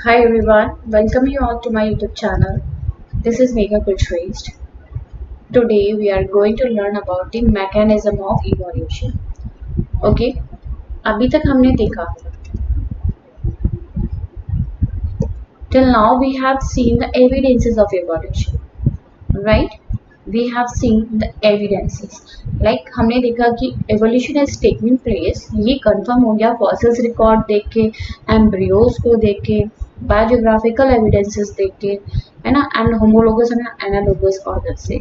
Hi everyone, welcome you all to my YouTube channel. This is Megha Kulshrestha. Today we are going to learn about the mechanism of evolution. Okay, अभी तक हमने देखा till now we have seen the evidences of evolution, right? We have seen the evidences. Like हमने देखा कि evolution is taking place. ये confirm हो गया fossils record देख के, embryos को देख के, बायोजियोग्राफिकल एविडेंसेस देख के, है ना, and homologous and analogous organ से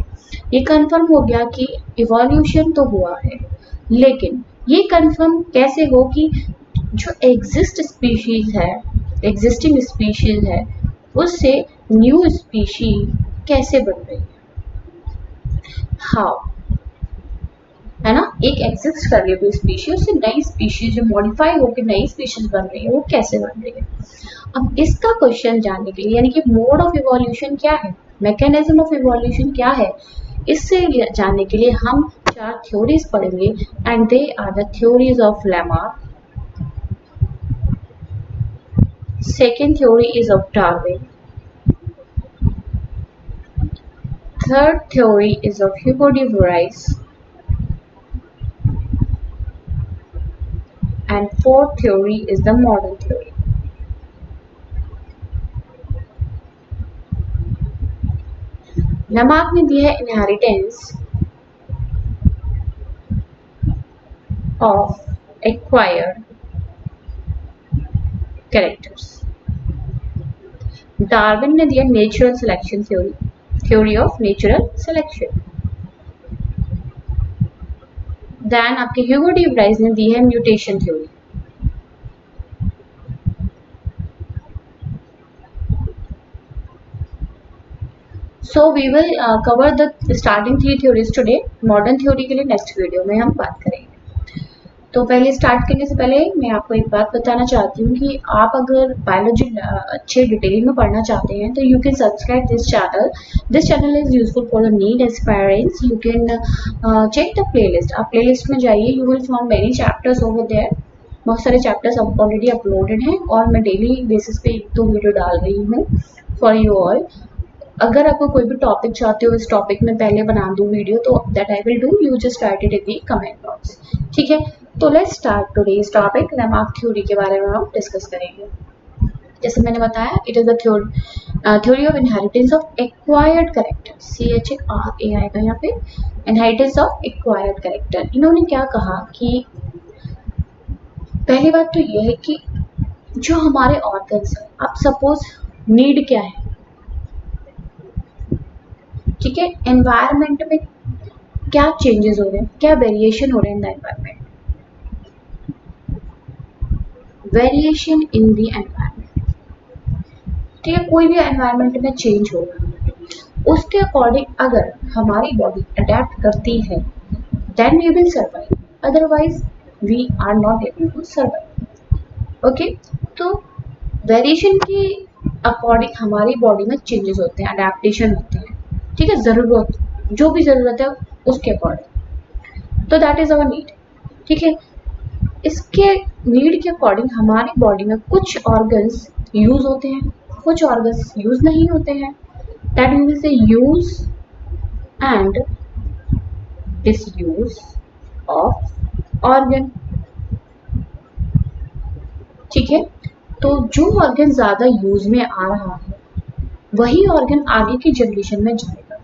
ये कंफर्म हो गया कि इवोल्यूशन तो हुआ है, लेकिन ये कंफर्म कैसे हो कि जो स्पीशीज है, एग्जिस्टिंग स्पीशीज है, उससे न्यू स्पीशीज कैसे बन रही है, हाउ, है ना, एक एग्जिस्ट कर रही है कोई स्पीशीज, उससे नई स्पीशीज जो मॉडिफाई होकर नई स्पीशीज बन रही है, वो कैसे बन रही है। अब इसका क्वेश्चन जानने के लिए, यानी कि मोड ऑफ इवोल्यूशन क्या है, मैकेनिज्म ऑफ इवोल्यूशन क्या है, इससे जानने के लिए हम 4 थ्योरीज पढ़ेंगे and they are the theories of Lamarck, second theory is of Darwin, third theory is of Hugo de Vries, and fourth theory is the modern theory. Lamarck ने दिया है inheritance of acquired characters. Darwin ने दिया natural selection theory, theory of natural selection. Then आपके Hugo de Vries ने दी है mutation theory. So we will cover the starting 3 theories today. Modern theory के लिए नेक्स्ट वीडियो में हम बात करेंगे। तो पहले स्टार्ट करने से पहले मैं आपको एक बात बताना चाहती हूँ कि आप अगर बायोलॉजी अच्छे डिटेल में पढ़ना चाहते हैं तो you can subscribe this channel. This channel is useful for the need aspirants. You can check the playlist. आप प्लेलिस्ट में जाइए, you will found many chapters over there. बहुत सारे चैप्टर्स ऑलरेडी अपलोडेड हैं और मैं डेली बेसिस पे 1-2 video डाल रही हूँ फॉर यू ऑल। अगर आपको कोई भी टॉपिक चाहते हो इस टॉपिक में पहले बना दूँ वीडियो, तो that I will do, you just right it in the comment box, ठीक है। तो let's start today's topic. Lamarck theory के बारे में हम डिस्कस करेंगे। जैसे मैंने बताया, it is the theory of inheritance of acquired character, CHARA आएगा यहाँ पे, इनहेरिटेंस ऑफ एक्वायर्ड कैरेक्टर। इन्होंने क्या कहा कि पहली बात तो ये है कि जो हमारे ऑर्गन्स है, आप सपोज नीड क्या है, ठीक है, एनवायरनमेंट में क्या चेंजेस हो रहे हैं, क्या वेरिएशन हो रहे हैं in the environment, variation in the environment, ठीक है, कोई भी एनवायरनमेंट में चेंज हो रहा है, उसके अकॉर्डिंग अगर हमारी बॉडी अडेप्ट करती है then we will survive, otherwise we are not able to survive. Okay, तो वेरिएशन के अकॉर्डिंग हमारी बॉडी में चेंजेस होते हैं, अडेप्टेशन होते हैं, ठीक है, जरूरत, जो भी जरूरत है उसके अकॉर्डिंग। तो दैट इज अवर नीड, ठीक है। इसके नीड के अकॉर्डिंग हमारी बॉडी में कुछ ऑर्गन्स यूज होते हैं, कुछ ऑर्गन्स यूज नहीं होते हैं। That we will say use and disuse of organ, ठीक है। तो जो ऑर्गन ज्यादा यूज में आ रहा है वही ऑर्गन आगे की जनरेशन में जाएगा,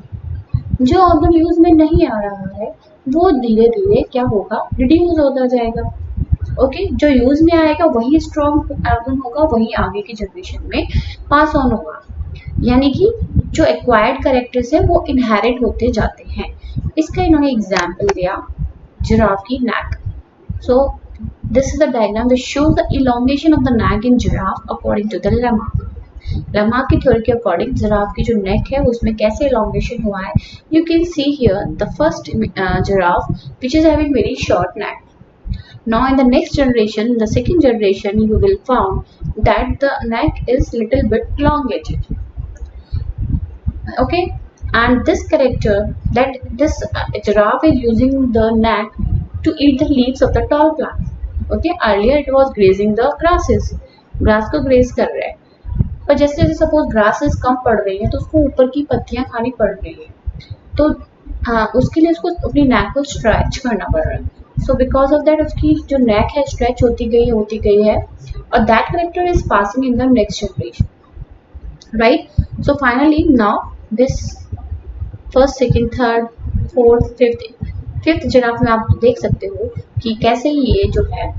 जो ऑर्गन यूज में नहीं आ रहा है वो धीरे धीरे क्या होगा, रिड्यूस होता जाएगा। ओके, जो यूज में आएगा वही स्ट्रॉन्ग ऑर्गन होगा, वही आगे की जनरेशन में पास ऑन होगा, यानी कि जो एक्वायर्ड कैरेक्टर्स है वो इनहेरिट होते जाते हैं। इसका इन्होंने एग्जाम्पल दिया जिराफ की neck. So this is the diagram which shows the elongation of the neck in giraffe according to the Lamarck. Lamarck की थ्योरी के अकॉर्डिंग जिराफ की जो नेक है उसमें कैसे इलोंगेशन हुआ है, you can see here the first giraffe which is having very short neck. Now in the next generation, the second generation, you will found that the neck is little bit elongated. Okay, and this character, that this giraffe is using the neck to eat the leaves of the tall plant. Okay, earlier it was grazing the grasses, grass को graze कर रहा है, पर जैसे जैसे suppose grasses कम पड़ रही है तो उसको ऊपर की पत्तियां खानी पड़ रही है, तो हाँ उसके लिए उसको अपनी नेक को स्ट्रेच करना पड़ रहा है। सो बिकॉज ऑफ दैट उसकी जो नेक है स्ट्रेच होती गई है, और that character is passing in the next generation, right. So finally now this first second third fourth fifth giraffe में आप देख सकते हो कि कैसे ये जो है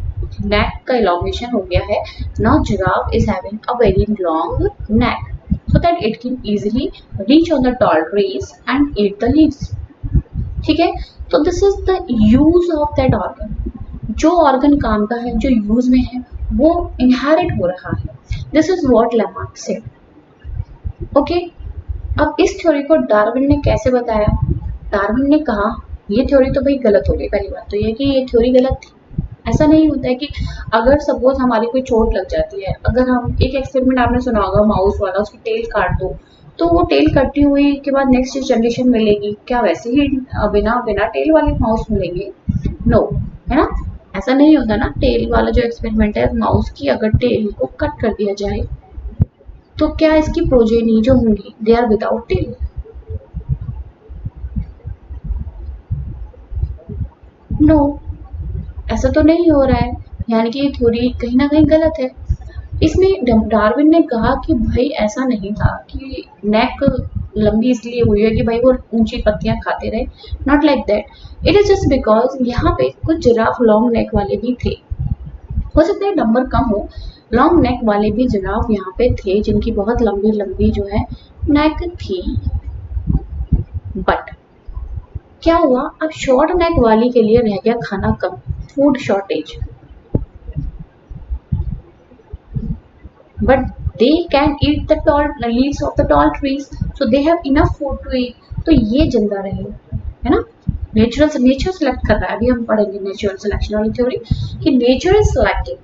नेक का इलॉन्गेशन हो गया है। Now giraffe is having a very long neck so that it can easily reach on the tall trees and eat the leaves, ठीक है। तो this is the use of that organ, जो ऑर्गन काम का है जो यूज में है वो इनहेरिट हो रहा है। This is what Lamarck said, okay. अब इस थ्योरी को डार्विन ने कैसे बताया? डार्विन ने कहा ये थ्योरी तो भाई गलत हो गई। पहली बात तो ये कि ये थ्योरी गलत थी। ऐसा नहीं होता है कि अगर सपोज हमारी कोई चोट लग जाती है, अगर हम एक एक्सपेरिमेंट आपने सुना होगा माउस वाला, उसकी टेल काट दो तो वो टेल कटी हुई के बाद नेक्स्ट जनरेशन मिलेगी क्या वैसे ही बिना बिना टेल वाले माउस मिलेंगे? नो, है ना, ऐसा नहीं होता ना। टेल वाला जो एक्सपेरिमेंट है माउस की, अगर टेल को कट कर दिया जाए तो क्या इसकी प्रोजेनी जो होंगी they are without tail? No, ऐसा तो नहीं हो रहा है, यानी कि ये थ्योरी कहीं ना कहीं गलत है। इसमें डार्विन ने कहा कि भाई ऐसा नहीं था कि नेक लंबी इसलिए हुई है कि भाई वो ऊंची पत्तियां खाते रहे, not like that. It is just because यहाँ पे कुछ जिराफ लॉन्ग नेक वाले भी थे, हो सकता है नंबर कम हो, लॉन्ग नेक वाले भी जिराफ यहाँ पे थे जिनकी बहुत लंबी लंबी जो है नेक थी। बट क्या हुआ, अब शॉर्ट नेक वाली के लिए रह गया खाना कम, food shortage, but they can eat the tall leaves of the tall trees, so they have enough food to eat, तो ये जिंदा रहे, है ना। नेचर सेलेक्ट कर रहा है, अभी हम पढ़ेंगे नेचुरल सिलेक्शन वाली थ्योरी कि नेचर इज सिलेक्टिंग,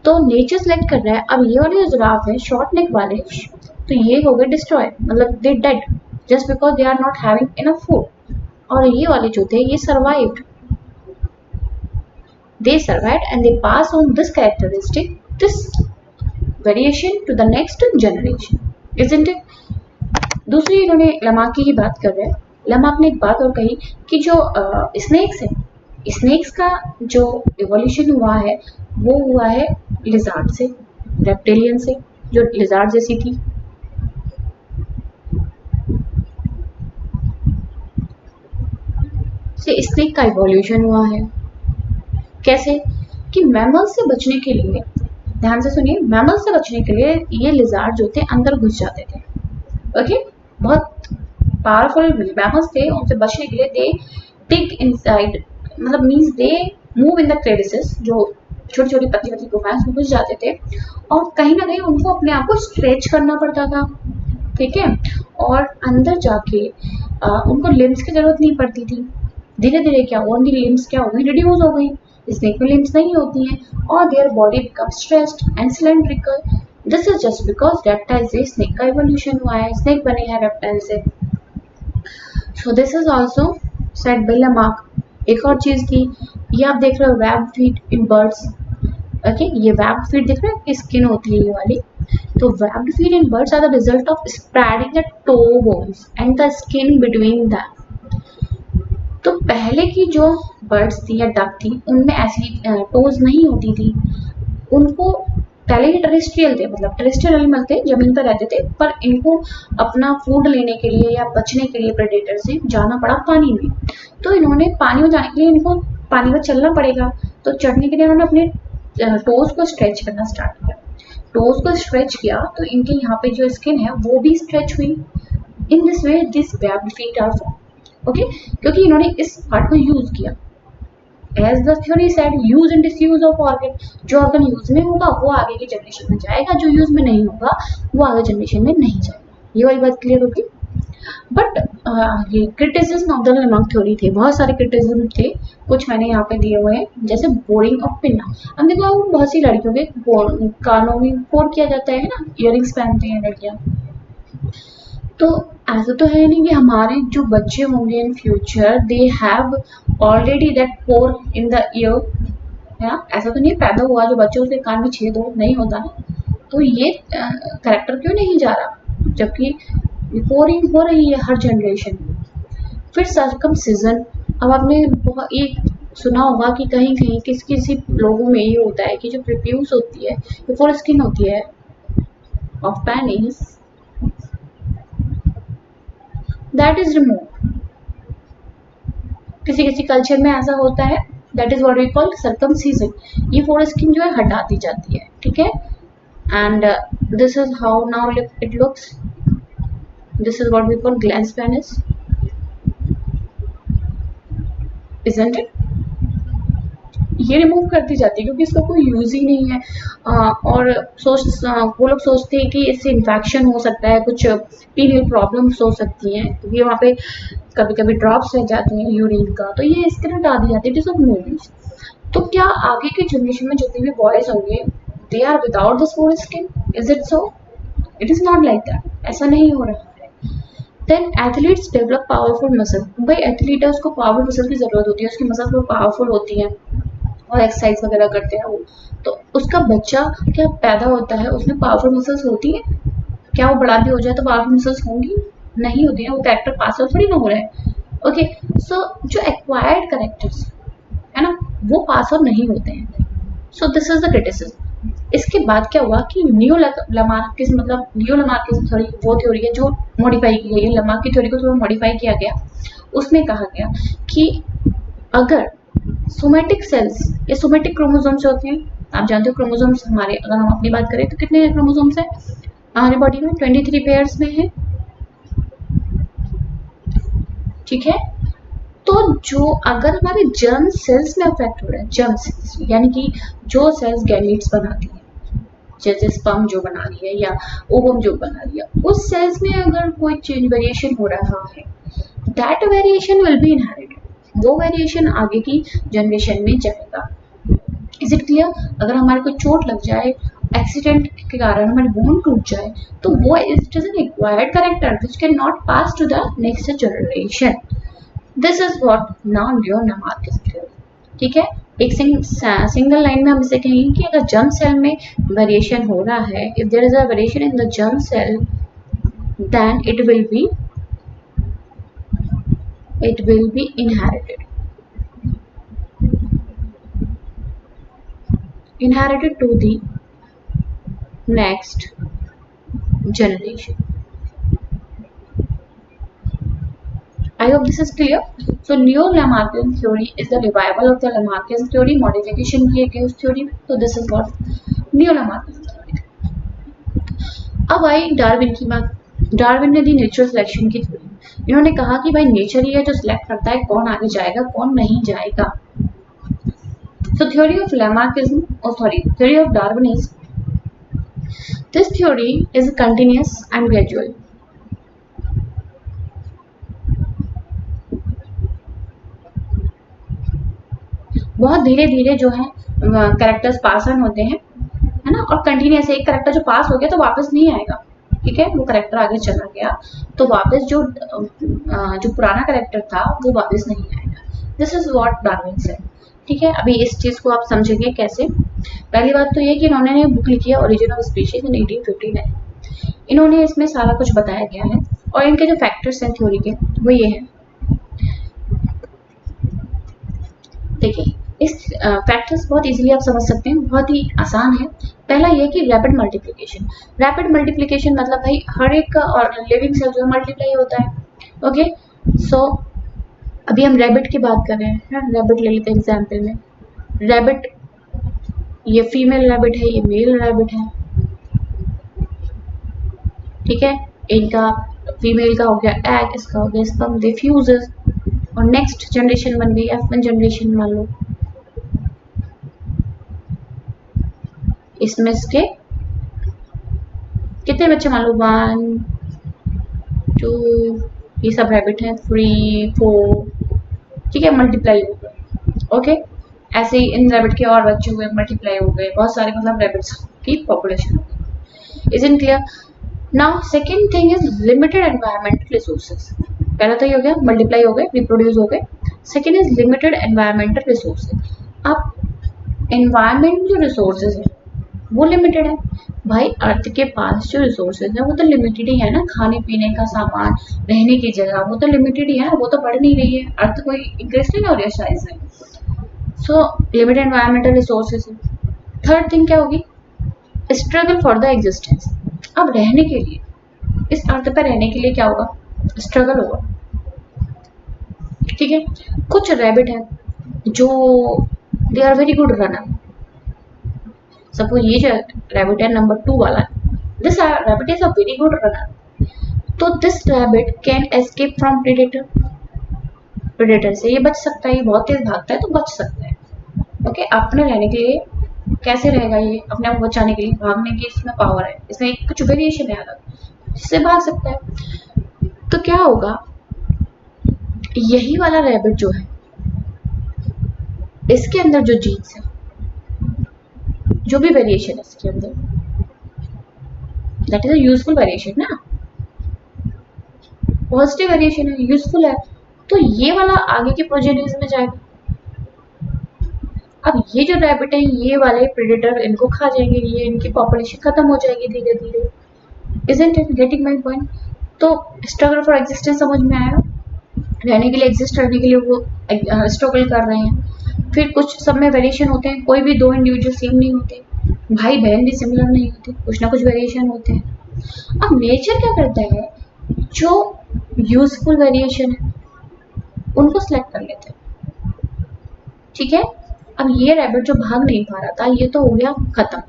तो नेचर सेलेक्ट कर रहा है। अब ये वाले जो जिराफ है शॉर्ट नेक वाले, तो ये हो गए डिस्ट्रॉय, मतलब they dead just because they are not having enough food, और ये वाले जो थे ये survived, they survived and they pass on this characteristic, this variation to the next generation, isn't it? दूसरी इन्होंने लमार्क की ही बात कर रहे हैं। लमार्क ने एक बात और कही कि जो स्नेक्स है, स्नेक्स का जो इवोल्यूशन हुआ है वो हुआ है लिजार्ड से, रेप्टिलियन से, जो लिजार्ड जैसी थी। से स्नेक का इवोल्यूशन हुआ है कैसे कि मैमल से बचने के लिए, ध्यान से सुनिए, मैमल से बचने के लिए ये लिजार्ड जो थे अंदर घुस जाते थे, ओके। बहुत पावरफुल मैमल्स थे, उनसे बचने के लिए दे टिक इनसाइड, मतलब means they move in the crevices, जो छोटी छोटी पतली पतली गुफाएं उसमें घुस जाते थे, और कहीं ना कहीं उनको अपने आप को स्ट्रेच करना पड़ता था, ठीक है। और अंदर जाके उनको लिम्स की जरूरत नहीं पड़ती थी। धीरे धीरे क्या हुआ, उनकी लिम्स क्या हो गई, रिड्यूस हो गई, स्नेक में लिम्स नहीं होती हैं, और their body become stressed and cylindrical. This is just because reptile से स्नेक का इवोल्यूशन हुआ है, स्नेक बने हैं रेप्टाइल से। So this is also said by Lamarck. एक और चीज थी, ये आप देख रहे हो web feet in birds, okay. ये वेब फीट दिख रहा है, स्किन होती है ये वाली, तो web feet in birds are the result of spreading the to bones and the skin between them. तो पहले की जो बर्ड्स थी या डक थी उनमें ऐसी टोज नहीं होती थी, उनको पहले ही टेरेस्ट्रियल थे, मतलब टेरेस्ट्रियल एनिमल थे, जमीन पर रहते थे, पर इनको अपना फूड लेने के लिए या बचने के लिए प्रेडेटर से जाना पड़ा पानी में। तो इन्होंने पानी में जाने के लिए इनको पानी में चलना पड़ेगा, तो चढ़ने के लिए इन्होंने अपने टोज को स्ट्रेच करना स्टार्ट किया। टोज को स्ट्रेच किया तो इनके यहाँ पे जो स्किन है वो भी स्ट्रेच हुई। In this way this webbed feet are form, okay, क्योंकि इन्होंने इस पार्ट को यूज किया। As the theory said, use and disuse of organ, जो ऑर्गन यूज में होगा वो आगे की जनरेशन में जाएगा, जो यूज में नहीं होगा वो आगे जनरेशन में नहीं जाएगा। ये वाली बात क्लियर होगी। बट ये criticism of the Lamarck theory थे, बहुत सारे क्रिटिसिज्म थे, कुछ मैंने यहाँ पे दिए हुए हैं, जैसे बोरिंग ऑफ पिन्ना। अब देखो बहुत सी लड़कियों के कानों में पोर किया जाता है ना, इयरिंग्स पहनते हैं लड़कियां, तो ऐसा तो है नहीं कि हमारे जो बच्चे होंगे in future they have already that pore in the ear, है ना। ऐसा तो नहीं पैदा हुआ जो बच्चे उसके कान में छेद हो, नहीं होता ना। तो ये करेक्टर क्यों नहीं जा रहा, जबकि रिपोर्टिंग हो रही है हर जनरेशन में। फिर सर्कमसिजन, अब आपने बहुत एक सुना होगा कि कहीं कहीं किसी किसी लोगों में ये होता है कि जो प्रीप्यूस होती है, बिफोर स्किन होती है of penis, that is remove. किसी किसी कल्चर में ऐसा होता है, that is what we call circumcision. ये फोर स्किन जो है हटा दी जाती है, ठीक है। And this is how now it looks, this is what we call glans penis, isn't it. ये रिमूव कर दी जाती है क्योंकि इसका कोई यूज ही नहीं है। और वो लोग सोचते हैं कि इससे इन्फेक्शन हो सकता है, कुछ पीरियड प्रॉब्लम्स हो सकती हैं, क्योंकि वहाँ पे कभी कभी ड्रॉप्स रह जाते हैं यूरिन का, तो ये इसके लिए डाल दी जाती है। It is of movies. तो क्या आगे की जनरेशन में जितने भी बॉयज होंगे, they are without this foreskin? Is it so? It is not like that, ऐसा नहीं हो रहा है। Then athletes develop powerful muscle. भाई एथलीट है, उसको पावरफुल मसल की जरूरत होती है, उसकी मसल बहुत पावरफुल होती है और एक्सरसाइज वगैरह करते हैं वो, तो उसका बच्चा क्या पैदा होता है उसमें पावरफुल मसल्स होती है? क्या वो बड़ा भी हो जाए तो पावरफुल मसल्स होंगी? नहीं होती है, वो कैरेक्टर पास आउट थोड़ी ना हो रहा है। ओके, सो जो एक्वायर्ड कैरेक्टर्स है ना, वो पास आउट नहीं होते हैं। सो दिस इज द क्रिटिसिज्म। इसके बाद क्या हुआ कि न्यू लमार्किज्म, मतलब न्यू लमार्किज्म थ्योरी, वो थ्योरी है जो मॉडिफाई की गई है, लमार्क की थ्योरी को थोड़ा मॉडिफाई किया गया। उसमें कहा गया कि अगर सोमेटिक सेल्स या सोमेटिक क्रोमोसोम्स होते हैं, आप जानते हो क्रोमोसोम्स हमारे, अगर हम अपनी बात करें तो कितने क्रोमोसोम्स हैं हमारी बॉडी में? 23 पेयर्स में है, ठीक है। तो जो अगर हमारे जर्म सेल्स में अफेक्ट हो रहा है, जर्म सेल्स यानी कि जो सेल्स गैमीट्स बनाती है, जैसे स्पर्म जो बना रही है या ओवम जो बना रही है, उस सेल्स में अगर कोई चेंज वेरिएशन हो रहा है, that variation will be inherited. वो वेरिएशन आगे की जनरेशन में जाएगा। Is it clear? अगर हमारे को चोट लग जाए, एक्सीडेंट के कारण हमारी बोन टूट जाए, तो वो is an acquired character which can not pass to the next generation. This is what now new Lamarckism theory, ठीक है। एक सिंगल लाइन में हम इसे कहेंगे कि अगर जर्म सेल में वेरिएशन हो रहा है, if there is a variation in the germ cell, then it will be inherited to the next generation. I hope this is clear. So neo-Lamarckian theory is the revival of the Lamarckian theory, modification किए गए उस theory में। तो this is what neo-Lamarckian theory। अब आई Darwin की बात। Darwin ने the natural selection की थ्योरी। इन्होंने कहा कि भाई नेचर ही है जो सिलेक्ट करता है कौन आगे जाएगा कौन नहीं जाएगा। So theory of Lamarckism, theory of Darwinism. This theory is continuous and gradual. बहुत धीरे धीरे जो है कैरेक्टर्स पास ऑन होते हैं, है ना, और कंटिन्यूस। एक कैरेक्टर जो पास हो गया तो वापस नहीं आएगा, ठीक है, वो कैरेक्टर आगे चला गया तो वापस जो पुराना कैरेक्टर था वो वापस नहीं आएगा। This is what Darwin said, ठीक है। अभी इस चीज को आप समझेंगे कैसे। पहली बात तो ये कि इन्होंने बुक लिखी है ओरिजिन ऑफ स्पीशीज इन 1859। इन्होंने इसमें सारा कुछ बताया गया है और इनके जो फैक्टर्स हैं थ्योरी के वो ये हैं। देखिए इस फैक्टर्स बहुत इजीली आप समझ सकते हैं, बहुत ही आसान है। पहला ये कि रैपिड मल्टीप्लिकेशन। रैपिड मल्टीप्लिकेशन मतलब भाई हर एक का और लिविंग सेल जो मल्टीप्लाई होता है। ओके, सो अभी हम रैबिट की बात कर रहे हैं, रैबिट ले लेते हैं एग्जाम्पल में। रैबिट, ये फीमेल रैबिट है, ये मेल रैबिट है, ठीक है। इनका फीमेल का हो गया एग, इसका हो गया स्पर्म, दे फ्यूजेस और नेक्स्ट जनरेशन बन गई F1 जनरेशन मान लो। इसमें इसके कितने बच्चे मान लो 1 2, ये सब रैबिट है 3 4, ठीक है, मल्टीप्लाई हो गए। ओके, ऐसे ही इन रैबिट के और बच्चे हुए, मल्टीप्लाई हो गए, बहुत सारे मतलब रैबिट्स की पॉपुलेशन हो गई। Is in clear? Now second thing is limited environmental resources. पहला तो ये हो गया मल्टीप्लाई हो गए, रिप्रोड्यूस हो गए। Second is limited environmental resources. अब एनवायरमेंट जो रिसोर्सेज है वो लिमिटेड है। भाई अर्थ के पास जो रिसोर्सेज है वो तो लिमिटेड ही है ना, खाने पीने का सामान, रहने की जगह, वो तो लिमिटेड ही है ना, वो तो बढ़ नहीं रही है, अर्थ कोई इंक्रीज नहीं हो रही है साइज में। सो लिमिटेड एनवायरमेंटल रिसोर्सेज है। थर्ड थिंग क्या होगी, स्ट्रगल फॉर द एग्जिस्टेंस। अब रहने के लिए, इस अर्थ पर रहने के लिए क्या होगा, स्ट्रगल होगा। ठीक है, कुछ रैबिट है जो they are very good runner. Suppose ये जो रैबिट है नंबर 2 वाला, this rabbit is a very good runner, तो this rabbit can escape from predator. Predator से ये बच सकता है, ये बहुत तेज भागता है तो बच सकता है। ओके, अपने रहने के लिए कैसे रहेगा, ये अपने आप को बचाने के लिए भागने की इसमें पावर है, इसमें कुछ वेरिएशन है अलग, जिससे भाग सकता है। तो क्या होगा, यही वाला रैबिट जो है, इसके अंदर जो जीन्स है, जो भी वेरिएशन है इसके अंदर, that is a useful variation ना, पॉजिटिव वेरिएशन है, यूजफुल है, तो ये वाला आगे के प्रोजेनियस में जाएगा। अब ये जो रैबिट है, ये वाले प्रेडेटर इनको खा जाएंगे, ये इनकी पॉपुलेशन खत्म हो जाएगी धीरे धीरे। Isn't it getting my point? तो स्ट्रगल फॉर एग्जिस्टेंस समझ में आया, रहने के लिए, एग्जिस्ट करने के लिए वो स्ट्रगल कर रहे हैं। फिर कुछ सब में वेरिएशन होते हैं, कोई भी दो इंडिविजुअल सेम नहीं होते, भाई बहन भी सिमिलर नहीं होते, कुछ ना कुछ वेरिएशन होते हैं। अब नेचर क्या करता है, जो यूजफुल वेरिएशन है उनको सिलेक्ट कर लेते हैं। ठीक है, अब ये रैबिट जो भाग नहीं पा रहा था, ये तो हो गया खत्म,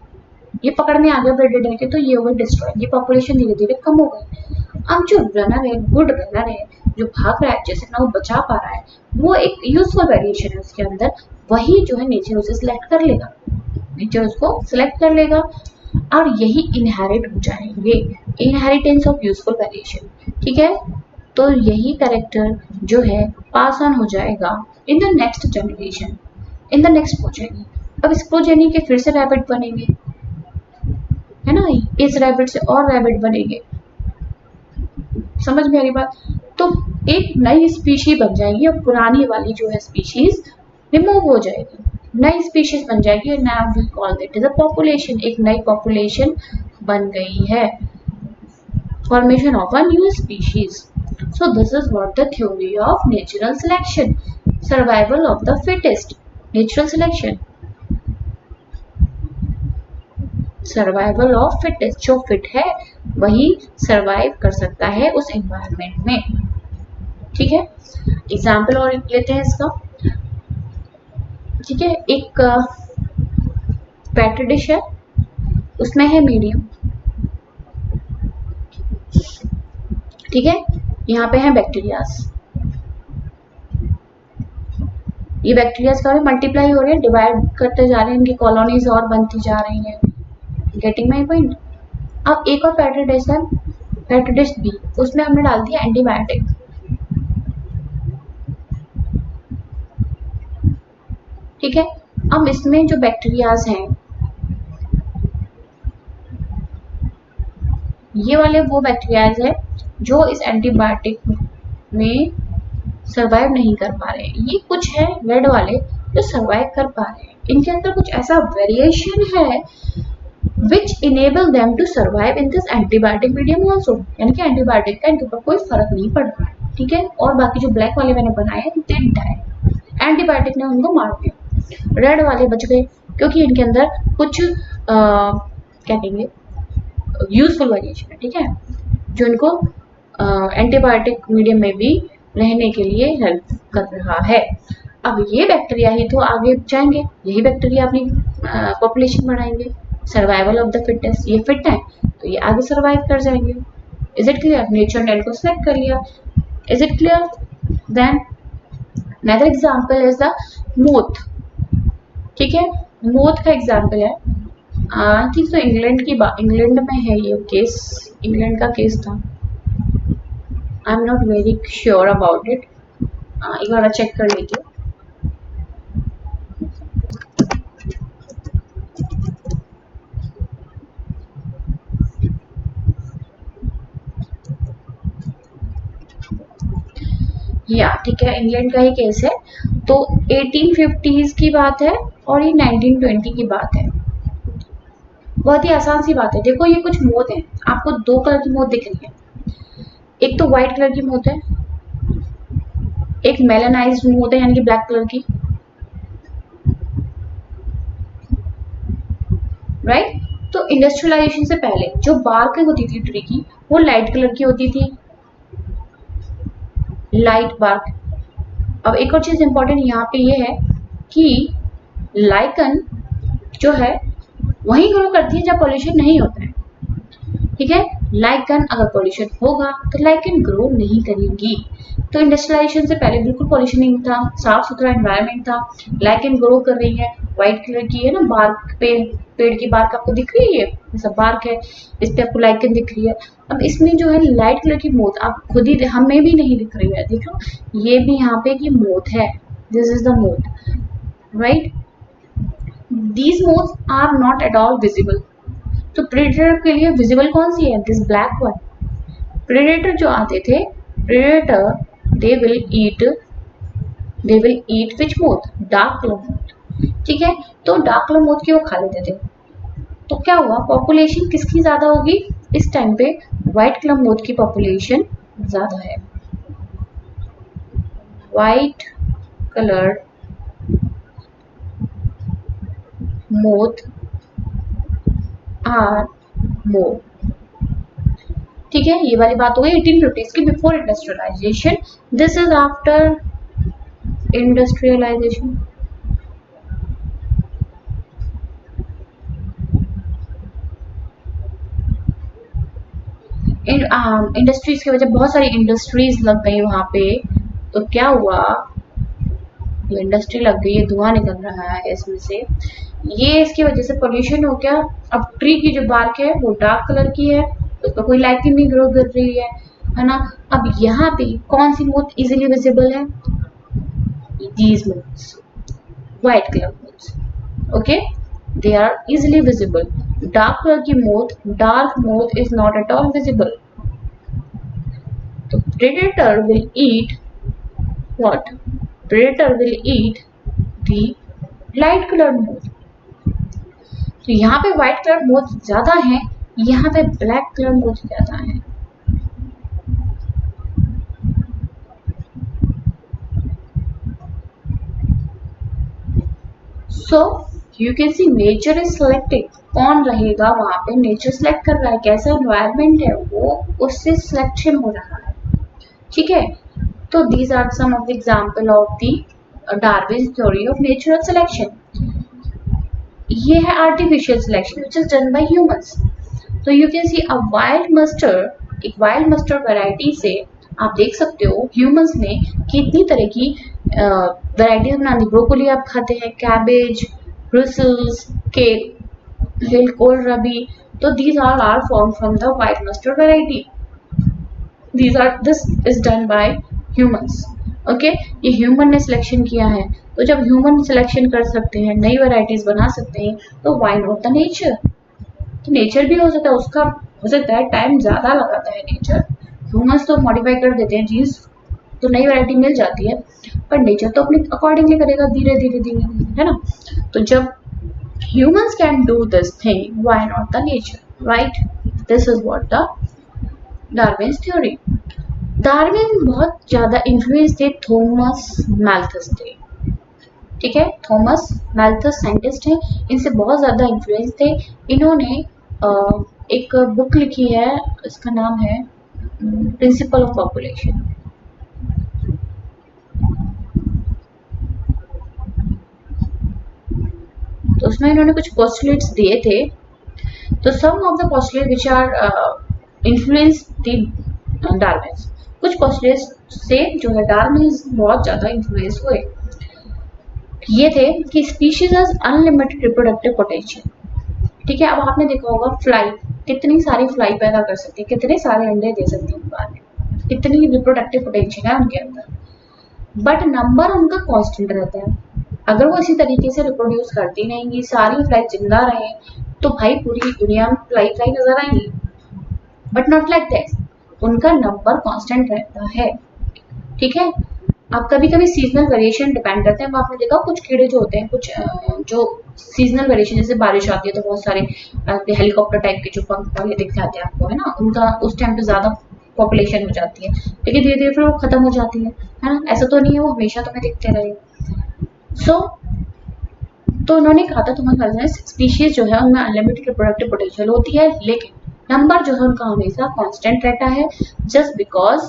ये पकड़ में आ गया प्रेडेटर के, तो ये हो गया डिस्ट्रॉय, ये पॉपुलेशन धीरे धीरे कम हो गई। अब जो रनर है, गुड रनर है, जो भाग रहा है अच्छे से, ना वो बचा पा रहा है, वो एक यूजफुल वेरिएशन है उसके अंदर, वही जो है नेचर उसे सिलेक्ट कर लेगा, नेचर उसको सिलेक्ट कर लेगा, और यही इनहेरिट हो जाएंगे, इनहेरिटेंस ऑफ यूजफुल वेरिएशन। ठीक है, तो यही कैरेक्टर जो है पास ऑन हो जाएगा in the next generation, in the next progeny. अब इस प्रोजेनी के फिर से रैबिट बनेंगे, है ना, इस रैबिट से और रैबिट बनेंगे, समझ में आ रही बात? तो एक नई स्पीशी बन जाएगी और पुरानी वाली जो है स्पीशीज रिमूव हो जाएगी, नई स्पीशीज बन जाएगी, और now we call it is a population, एक नई पॉपुलेशन बन गई है, formation of a new species. So this is what the theory of natural selection, survival of the fittest, natural selection, survival of fittest, जो fit है वही survive कर सकता है उस एनवायरनमेंट में। ठीक है, एग्जाम्पल और लेते हैं इसका। ठीक है, एक पेट डिश है, उसमें है मीडियम, ठीक है, यहाँ पे है बैक्टीरियाज, ये बैक्टीरियाज का मल्टीप्लाई हो रहे हैं, डिवाइड करते जा रहे हैं, इनकी कॉलोनीज और बनती जा रही हैं, गेटिंग माई पॉइंट? अब एक और पेट डिश है, पेट डिश बी, उसमें हमने डाल दिया एंटीबायोटिक, ठीक है। अब इसमें जो बैक्टीरियाज हैं, ये वाले वो बैक्टीरियाज है जो इस एंटीबायोटिक में सरवाइव नहीं कर पा रहे हैं, ये कुछ है रेड वाले जो सरवाइव कर पा रहे हैं, इनके अंदर कुछ ऐसा वेरिएशन है which enable them to survive in this antibiotic medium also, यानी कि एंटीबायोटिक का इनके ऊपर कोई फर्क नहीं पड़ रहा है, ठीक है। और बाकी जो ब्लैक वाले मैंने बनाए हैं they die, एंटीबायोटिक ने उनको मार दिया, रेड वाले बच गए क्योंकि इनके अंदर कुछ क्या कहेंगे यूजफुल वेरिएशन है, ठीक है, जो इनको एंटीबायोटिक मीडियम में भी रहने के लिए हेल्प कर रहा है। अब ये बैक्टीरिया ही तो आगे जाएंगे, यही बैक्टीरिया अपनी पॉपुलेशन बढ़ाएंगे, सर्वाइवल ऑफ द फिटेस्ट, ये फिट है तो ये आगे सर्वाइव कर जाएंगे। Is it clear? नेचर ने इनको सेलेक्ट कर लिया। Is it clear? Then another example is the moth, ठीक है, मोथ का एग्जांपल है, आई थिंक तो इंग्लैंड में है ये केस, इंग्लैंड का केस था, I am not very sure about it, एक बार चेक कर लीजिए। या ठीक है, इंग्लैंड का ही केस है, तो 1850s की बात है और ये 1920 की बात है। बहुत ही आसान सी बात है। देखो ये कुछ मोद है, आपको दो कलर की मोद दिख रही है, एक तो व्हाइट कलर की मोद है, एक मेलानाइज्ड मोद है यानी कि ब्लैक कलर की, राइट। तो इंडस्ट्रियलाइजेशन से पहले जो बार्क होती थी ट्री की वो लाइट कलर की होती थी, लाइट बार्क। अब एक और चीज इंपॉर्टेंट यहाँ पे ये है कि लाइकन जो है वही ग्रो करती है जब पॉल्यूशन नहीं होता है, ठीक है। लाइकन अगर पॉल्यूशन होगा तो लाइकन ग्रो नहीं करेंगी। तो इंडस्ट्रियलाइजेशन से पहले बिल्कुल पॉल्यूशन नहीं था, साफ सुथरा एनवायरनमेंट था, लाइकन ग्रो कर रही है, व्हाइट कलर की है ना बार्क पे, पेड़ की बार्क आपको दिख रही है, सब बार्क है, इस पे आपको लाइकन दिख रही है। अब इसमें जो है लाइट कलर की मोथ आप खुद ही, हमें भी नहीं दिख रही है, देखो ये भी यहाँ पे की मोथ है, this is the moth, right. These moths are not at all visible. तो प्रेडेटर के लिए विजिबल कौन सी है, दिस ब्लैक वन। प्रेडेटर जो आते थे, predator they will eat which moth, dark colour moth, ठीक है। तो डार्क कलर मोथ की वो खा लेते थे। तो क्या हुआ, पॉपुलेशन किसकी ज्यादा होगी इस टाइम पे, व्हाइट कलर मोथ की पॉपुलेशन ज्यादा है। White colour moth are more, ठीक है। ये वाली बात हो गई 1850s की, before industrialisation. This is after industrialisation. Industries की वजह, बहुत सारी इंडस्ट्रीज लग गई वहां पे, तो क्या हुआ, इंडस्ट्री लग गई है, धुआं निकल रहा है इसमें से, ये इसकी वजह से पोल्यूशन हो गया। अब ट्री की जो बार्क है वो डार्क कलर की है, उसका कोई लाइटिंग नहीं ग्रो कर रही है ना। अब यहाँ पे कौन सी मोथ इजीली विजिबल है, these moths, white color moths, okay, they are easily visible. Dark color की moth, dark moth is not at all visible. So predator will eat what, predator will eat the light color moth. तो यहाँ पे white color moth ज्यादा है, यहाँ पे black color moth ज्यादा है। So you can see nature is selecting, कौन रहेगा वहां पे, नेचर सेलेक्ट कर रहा है, कैसा एनवायरनमेंट है वो उससे सिलेक्शन हो रहा है, ठीक है। तो these are some of the example of the Darwin's theory of natural selection. ये है artificial selection which is done by humans. So you can see a wild mustard, एक wild mustard variety से आप देख सकते हो ह्यूमंस ने कितनी तरह की वैरायटीज बना दी। ब्रोकोली आप खाते हैं, कैबेज, ब्रुसेल्स, केल, कोलराबी, तो these are formed from the white mustard variety. This is done by humans. Okay, ये ह्यूमन ने सिलेक्शन किया है। तो जब ह्यूमन सिलेक्शन कर सकते हैं, नई वैरायटीज बना सकते हैं, तो व्हाई नॉट द नेचर। तो नेचर भी हो सकता है, उसका हो सकता है टाइम ज्यादा लगाता है नेचर, ह्यूमंस तो मॉडिफाई कर देते हैं चीज, तो नई वैरायटी मिल जाती है, पर नेचर तो अपने अकॉर्डिंगली करेगा, धीरे धीरे धीरे, है ना। तो जब humans can do this thing, why not the nature, right. This is what the Darwin's theory. Darwin बहुत ज्यादा इन्फ्लुएंस थे थॉमस मैल्थस थे, ठीक है। थॉमस मैल्थस साइंटिस्ट हैं, इनसे बहुत ज्यादा इन्फ्लुएंस थे। इन्होंने एक बुक लिखी है, इसका नाम है प्रिंसिपल ऑफ पॉपुलेशन। तो उसमें इन्होंने कुछ पोस्टुलेट्स दिए थे। तो some of the postulates which are influence the Darwin, कुछ पोस्टुलेट्स से जो है डार्विन बहुत ज्यादा इन्फ्लुएंस हुए। ये थे कि species has unlimited reproductive potential, ठीक है। अब आपने देखा होगा फ्लाई, कितनी सारी फ्लाई पैदा कर सकती है, कितने सारे अंडे दे सकती है बार में, इतनी रिप्रोडक्टिव पोटेंशियल है उनके अंदर, बट नंबर उनका कांस्टेंट रहता है। अगर वो इसी तरीके से रिप्रोड्यूस करती रहेंगी, सारी फ्लाई जिंदा रहे, तो भाई पूरी दुनिया में फ्लाई फ्लाई नजर आएंगी, बट नॉट लाइक दैट, उनका नंबर कांस्टेंट रहता है, ठीक है। अब कभी कभी सीजनल वेरिएशन डिपेंड करते हैं। आपने देखा कुछ कीड़े जो होते हैं, कुछ जो सीजनल वेरिएशन, जैसे बारिश आती है तो बहुत सारे हेलीकॉप्टर टाइप के जो पंख वाले दिख जाते हैं आपको, है ना, उनका उस टाइम पे ज्यादा पॉपुलेशन हो जाती है, लेकिन धीरे धीरे फिर वो खत्म हो जाती है ना। ऐसा तो नहीं है वो हमेशा तुम्हें दिखते रहे। सो तो उन्होंने कहा था तुम्हारे स्पीशीज जो है उनमें अनलिमिटेड रिप्रोडक्टिव पोटेंशियल होती है, लेकिन नंबर जो है उनका हमेशा कांस्टेंट रहता है, जस्ट बिकॉज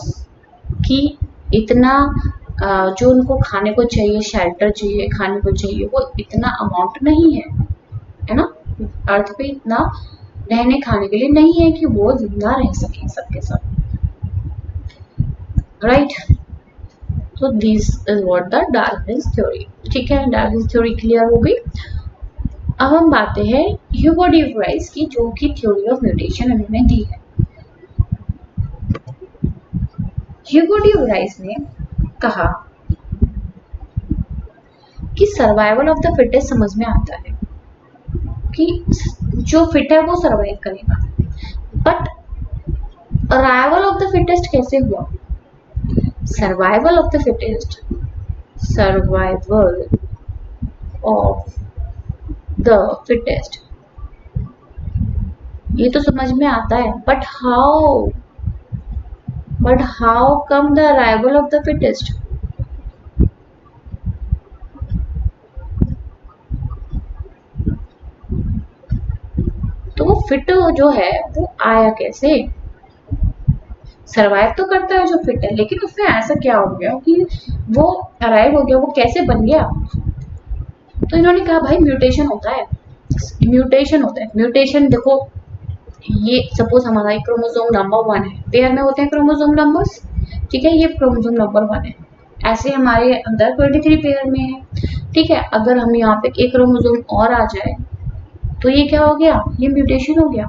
कि इतना जो उनको खाने को चाहिए, शेल्टर चाहिए, खाने को चाहिए, वो इतना अमाउंट नहीं है ना, अर्थ पे इतना रहने खाने के लिए नहीं है कि वो जिंदा रह सके सबके सब, राइट। तो this is what the Darwin's theory. ठीक है, डार्विन्स थ्योरी क्लियर हो गई। अब हम बातें हैं ह्यूगो डी व्राइस की, जो कि थ्योरी ऑफ म्यूटेशन उन्होंने दी है। ह्यूगो डी व्राइस ने कहा कि सर्वाइवल ऑफ द फिटेस्ट समझ में आता है कि जो फिट है वो सर्वाइव करेगा, but arrival of the fittest कैसे हुआ? Survival of the fittest, survival of the fittest, ये तो समझ में आता है, but how come the arrival of the fittest? तो वो फिट जो है वो आया कैसे? सरवाइव तो करता है जो फिट है, लेकिन उसमें ऐसा क्या हो गया कि वो अराइव हो गया, वो कैसे बन गया? तो इन्होंने कहा भाई म्यूटेशन होता है, म्यूटेशन होता है। म्यूटेशन देखो, ये सपोज हमारा एक क्रोमोसोम नंबर 1 है, पेयर में होते हैं क्रोमोसोम नंबर्स, ठीक है, ये क्रोमोसोम नंबर 1 है, ऐसे हमारे अंदर 23 पेयर में है, ठीक है। अगर हम यहाँ पे एक क्रोमोसोम और आ जाए तो ये क्या हो गया? ये म्यूटेशन हो गया,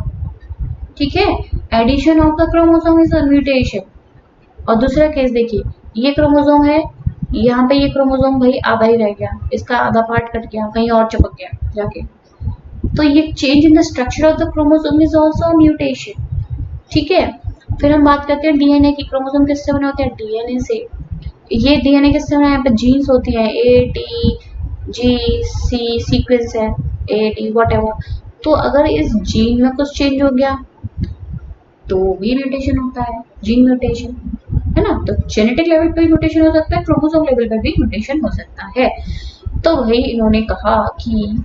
ठीक है। Addition of the chromosome is a mutation. और दूसरा केस देखिए, ये क्रोमोसोम है, यहाँ पे ये क्रोमोसोम भाई आधा ही रह गया, इसका आधा पार्ट कट गया, कहीं और चिपक गया जाके, तो ये change in the structure of the chromosome is also mutation, ठीक है। फिर हम बात करते हैं डीएनए की। क्रोमोसोम किससे बने होते हैं? डीएनए से। ये डीएनए किससे बना है? यहाँ पे जीन्स होती है, A T G C sequence है, ए टी व्हाटएवर। तो अगर इस जीन में कुछ चेंज हो गया तो भी म्यूटेशन होता है, जीन म्यूटेशन, है ना। तो जेनेटिक लेवल पे भी म्यूटेशन हो सकता है, क्रोमोसोम लेवल पे भी म्यूटेशन हो सकता है। तो वही इन्होंने कहा कि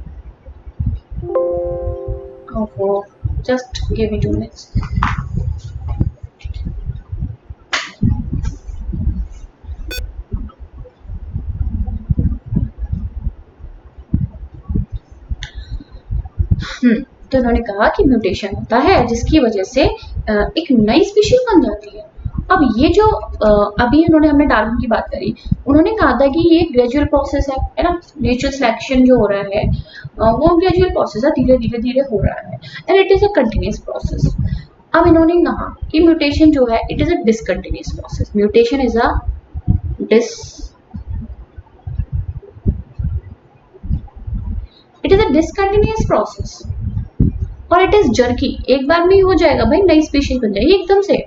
जस्ट गिव मी 2 मिनट्स। तो इन्होंने कहा कि म्यूटेशन होता है जिसकी वजह से एक नई स्पीशीज बन जाती है। अब ये जो अभी उन्होंने, हमने डार्विन की बात करी, उन्होंने कहा था कि ये ग्रेजुअल प्रोसेस है ना, नेचुरल सिलेक्शन जो हो रहा है वो ग्रेजुअल प्रोसेस है, धीरे धीरे धीरे हो रहा है, and it is a continuous process. अब इन्होंने कहा कि म्यूटेशन जो है it is a discontinuous process. Mutation is a discontinuous process और इट इज जर्की। एक बार में ही हो जाएगा भाई, नई स्पीशीज बन जाएगी एकदम से,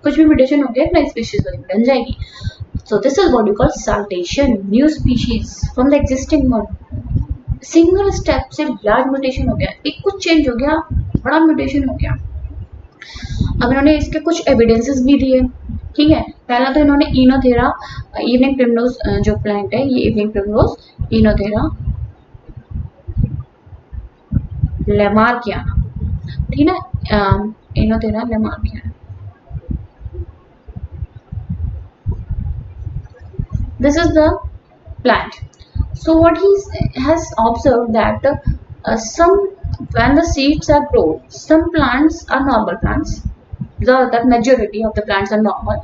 कुछ भी म्यूटेशन हो गया नई स्पीशीज बन जाएगी। सो this is what you call saltation, new species from the existing one. Single step से लार्ज म्यूटेशन हो गया, एक कुछ चेंज हो गया, बड़ा म्यूटेशन हो गया। अब इन्होंने इसके कुछ एविडेंसेस भी दिए, ठीक है। पहला तो इन्होंने इनोथेरा इवनिंग प्रिमरोज जो प्लांट है, ये इवनिंग प्रिमरोज इनोथेरा लेमार्कियाना, ठीक है, इनोथेरा लेमार्कियाना। This is the plant. So what he has observed that when the seeds are grown, some plants are normal plants. The majority of the plants are normal,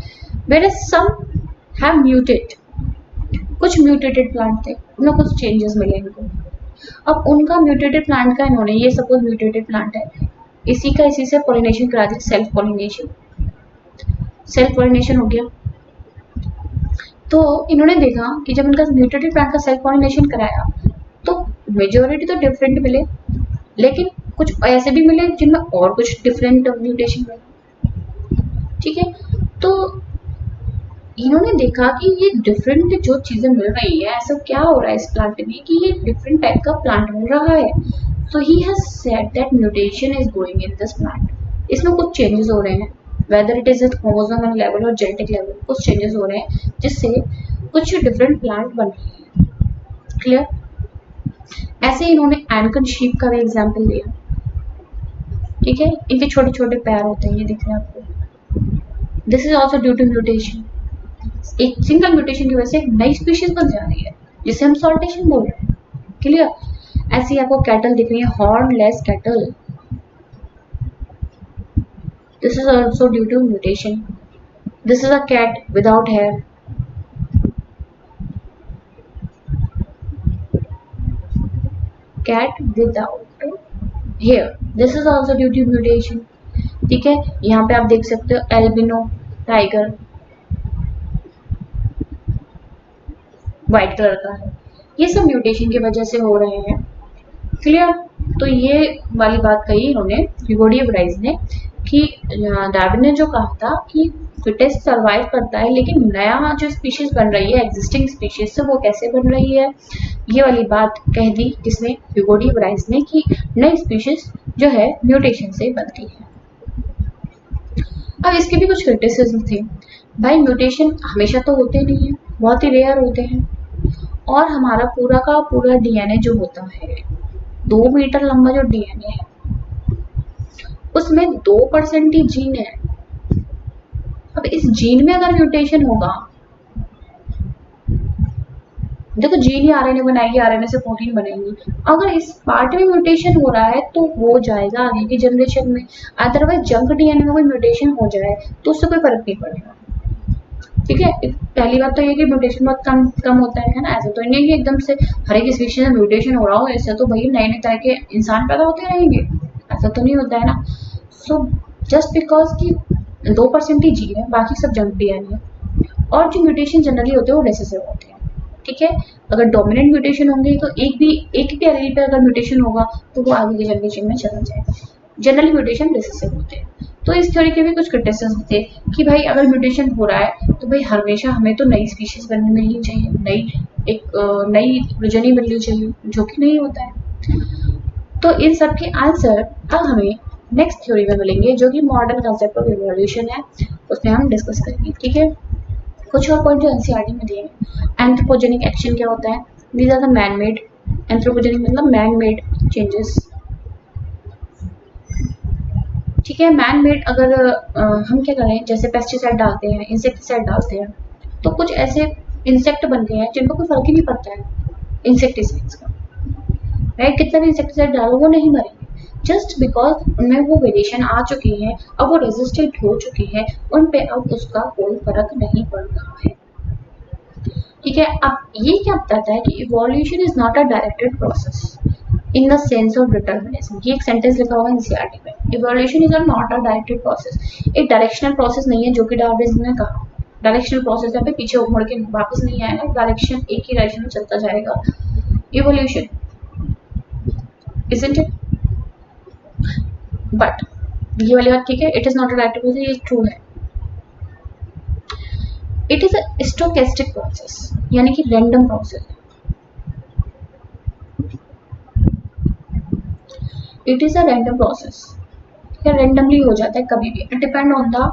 whereas some have mutate. कुछ mutated plant थे, उनमें कुछ changes मिले इनको। अब उनका mutated plant का इन्होंने, ये सपोज म्यूटेटेड प्लांट है, इसी से पॉलिनेशन करा दी, सेल्फ पॉलिनेशन हो गया। तो इन्होंने देखा कि जब इनका म्यूटेटेड प्लांट का सेल्फ पॉलिनेशन कराया तो मेजोरिटी तो डिफरेंट मिले, लेकिन कुछ ऐसे भी मिले जिनमें और कुछ डिफरेंट म्यूटेशन मिले, ठीक है। तो इन्होंने देखा कि ये डिफरेंट जो चीजें मिल रही है, ऐसा क्या हो रहा है इस प्लांट में कि ये डिफरेंट टाइप का प्लांट मिल रहा है। So he has said that mutation is going in this plant, इसमें कुछ चेंजेस हो रहे हैं, whether it is at chromosomal level और जेनेटिक लेवल, कुछ चेंजेस हो रहे हैं जिससे कुछ डिफरेंट प्लांट बन रहे हैं। क्लियर? ऐसे इन्होंने एनकन शीप का भी एग्जाम्पल दिया। ठीक है, इनके छोटे छोटे पैर होते हैं, ये दिख रहे हैं आपको। This is also due to mutation. एक सिंगल म्यूटेशन की वजह से एक नई स्पीशीज बन जा रही है जिसे हम सॉल्टेशन बोल रहे हैं। क्लियर? ऐसी आपको कैटल दिख रही है, hornless cattle. This is also due to mutation. This is a cat without hair. Cat without hair, this is also due to mutation. ठीक है, यहाँ पे आप देख सकते हो एल्बिनो टाइगर, व्हाइट कलर का है। ये सब म्यूटेशन की वजह से हो रहे हैं। क्लियर? तो ये वाली बात कही इन्होंने ह्यूगो ब्राइस ने कि डार्विन ने जो कहा था कि फिटेस्ट सर्वाइव करता है, लेकिन नया जो स्पीशीज बन रही है एग्जिस्टिंग स्पीशीज से वो कैसे बन रही है, ये वाली बात कह दी किसने? ह्यूगो ब्राइस ने, कि नई स्पीशीज जो है म्यूटेशन से बनती है। अब इसके भी कुछ क्रिटिसिज्म थे। भाई म्यूटेशन हमेशा तो होते नहीं है, बहुत ही रेयर होते हैं, और हमारा पूरा का पूरा डीएनए जो होता है, 2 मीटर लंबा जो डीएनए है उसमें 2% ही जीन है। अब इस जीन में अगर म्यूटेशन होगा, देखो जीन ही आरएनए बनाएगी, आरएनए से प्रोटीन बनेगी, अगर इस पार्ट में म्यूटेशन हो रहा है तो हो जाएगा आगे की जनरेशन में। अदरवाइज जंक डीएनए में कोई म्यूटेशन हो जाए तो उससे कोई फर्क नहीं पड़ेगा। ठीक है, पहली बात तो ये कि म्यूटेशन बहुत कम कम होता है ना, ऐसा तो नहीं कि एकदम से हर एक स्पीशीज में म्यूटेशन हो रहा हो, ऐसे तो भाई नए नए तरह के इंसान पैदा होते रहेंगे, ऐसा तो नहीं होता है ना। सो जस्ट बिकॉज कि 2% ही जीन है, बाकी सब जंक डीएनए, और जो म्यूटेशन जनरली होते हैं वो रेसेसिव होते हैं। ठीक है, अगर डोमिनेंट म्यूटेशन होंगे तो एक भी एलील पे अगर म्यूटेशन होगा तो वो आगे की जनरेशन में चला जाएगा। जनरली म्यूटेशन रेसेसिव होते हैं। तो इस थ्योरी के भी कुछ क्रिटिसिज्म थे कि भाई अगर म्यूटेशन हो रहा है तो भाई हमेशा हमें तो नई स्पीशीज बनने मिलनी चाहिए, नई प्रजनी मिलनी चाहिए, जो कि नहीं होता है। तो इन सब के आंसर अब हमें नेक्स्ट थ्योरी में मिलेंगे, जो कि मॉडर्न कंसेप्ट ऑफ इवोल्यूशन है, उसमें हम डिस्कस करेंगे। ठीक है, कुछ और पॉइंट जो एनसीईआरटी में दिए हैं। एंथ्रोपोजेनिक एक्शन क्या होता है? These are the man made, anthropogenic मतलब मैन मेड चेंजेस। ठीक है, मैन मेड अगर हम क्या करें, जैसे पेस्टिसाइड डालते हैं, इंसेक्टिसाइड डालते हैं, तो कुछ ऐसे इंसेक्ट बन गए हैं जिनको कोई फर्क ही नहीं पड़ता है इंसेक्टिसाइड्स का, राइट? कितना भी इंसेक्टिसाइड डालो वो नहीं मरेंगे, जस्ट बिकॉज उनमें वो वेरिएशन आ चुकी है, अब वो रेजिस्टेंट हो चुकी है, उन पे अब उसका कोई फर्क नहीं पड़ रहा है। ठीक है, अब ये क्या बताता है कि evolution is not a directed process in the sense of determinism. ये एक सेंटेंस लिखा हुआ है एनसीईआरटी में, evolution is not a directed process, एक डायरेक्शनल प्रोसेस नहीं है, जो कि डार्विन ने कहा। डायरेक्शनल प्रोसेस है, पीछे मुड़ के वापस नहीं आएगा, डायरेक्शन एक ही डायरेक्शन में चलता जाएगा। Evolution isn't it? बट ये वाली बात ठीक है, it is not a directed process, ये ट्रू है। It is a stochastic process, यानी कि रैंडम प्रोसेस है। It is a random process, randomly हो जाता है कभी भी, depend on the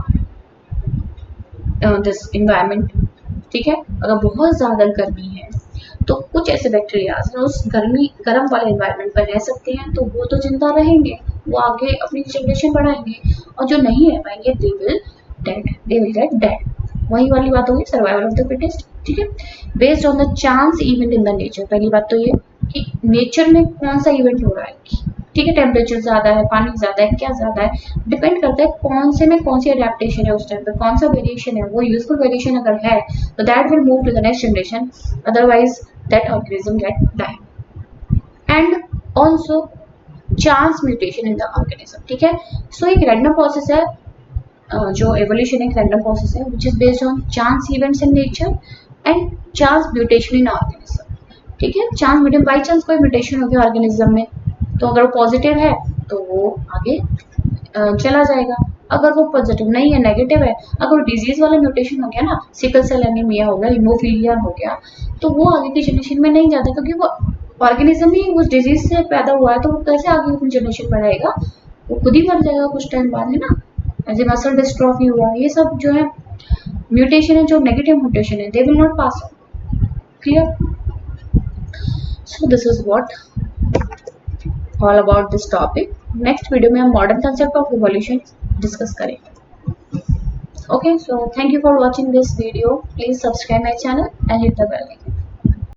this environment. ठीक है, अगर बहुत ज्यादा गर्मी है तो कुछ ऐसे बैक्टीरियाज उस गर्म वाले इन्वायरमेंट पर रह सकते हैं, तो वो तो जिंदा रहेंगे, वो आगे अपनी जनरेशन बढ़ाएंगे, और जो नहीं रह पाएंगे दे विल गेट डेड। वही वाली बात होगी, सर्वाइवल ऑफ द फिटेस्ट। ठीक है, based on the chance event in the nature. पहली बात तो ये कि नेचर में कौन सा इवेंट हो रहा है। ठीक है, टेम्परेचर ज्यादा है, पानी ज्यादा है, क्या ज्यादा है, डिपेंड करता है कौन से में कौन सी अडेप्टेशन है, उस टाइम पे कौन सा वेरिएशन है। वो यूजफुल वेरिएशन अगर है तो that will move to the next generation, otherwise that organism get die. And also chance mutation in the organism. ठीक है, सो एक रैंडम प्रोसेस है, जो एवोल्यूशन एक रैंडम प्रोसेस है which is based on chance events in nature and chance mutation in organism. ठीक है, chance mutation, by chance कोई म्यूटेशन हो गया ऑर्गेनिज्म में, तो अगर वो पॉजिटिव है तो वो आगे चला जाएगा। अगर वो पॉजिटिव नहीं है, नेगेटिव है, अगर डिजीज वाला म्यूटेशन हो गया ना, सिकल सेल एनीमिया हो गया, हीमोफीलिया हो गया, तो वो आगे की जनरेशन में नहीं जाता, क्योंकि वो ऑर्गेनिज्म ही उस डिजीज से पैदा हुआ है, तो वो कैसे आगे की जनरेशन में रहेगा, वो खुद ही मर जाएगा कुछ टाइम बाद, है ना। ऐसे मसल डिस्ट्रॉफी हुआ, ये सब जो है म्यूटेशन है, जो नेगेटिव म्यूटेशन है, they will not pass on. Clear? So this is what all about this topic. Next video में हम modern concept of evolution discuss करेंगे। Okay, so thank you for watching this video. Please subscribe my channel and hit the bell icon.